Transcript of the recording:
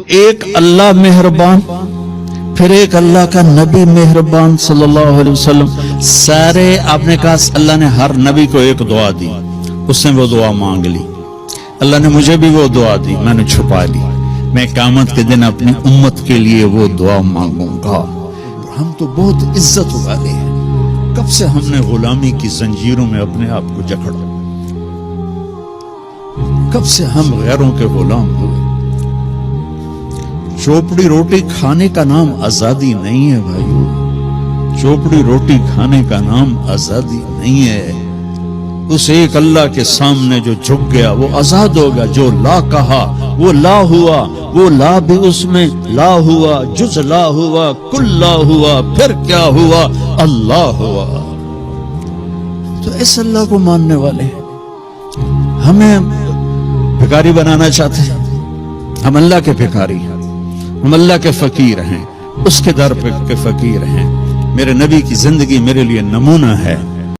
ایک اللہ مہربان، پھر ایک اللہ کا نبی مہربان صلی اللہ علیہ وسلم، سارے آپ نے کہا اللہ نے ہر نبی کو ایک دعا دی، اس نے وہ دعا مانگ لی، اللہ نے مجھے بھی وہ دعا دی، میں نے چھپا لی، میں قیامت کے دن اپنی امت کے لیے وہ دعا مانگوں گا۔ ہم تو بہت عزت والے ہیں، کب سے ہم نے غلامی کی زنجیروں میں اپنے آپ کو جکڑا، کب سے ہم غیروں کے غلام ہوئے۔ چوپڑی روٹی کھانے کا نام آزادی نہیں ہے بھائیو، چوپڑی روٹی کھانے کا نام آزادی نہیں ہے۔ اس ایک اللہ کے سامنے جو جھک گیا وہ آزاد ہوگا، جو لا کہا وہ لا ہوا، وہ لا بھی اس میں لا ہوا، جز لا ہوا، کل لا ہوا، پھر کیا ہوا، اللہ ہوا۔ تو اس اللہ کو ماننے والے ہمیں بھکاری بنانا چاہتے ہیں؟ ہم اللہ کے بھکاری ہیں، ہم اللہ کے فقیر ہیں، اس کے در پہ کے فقیر ہیں۔ میرے نبی کی زندگی میرے لیے نمونہ ہے۔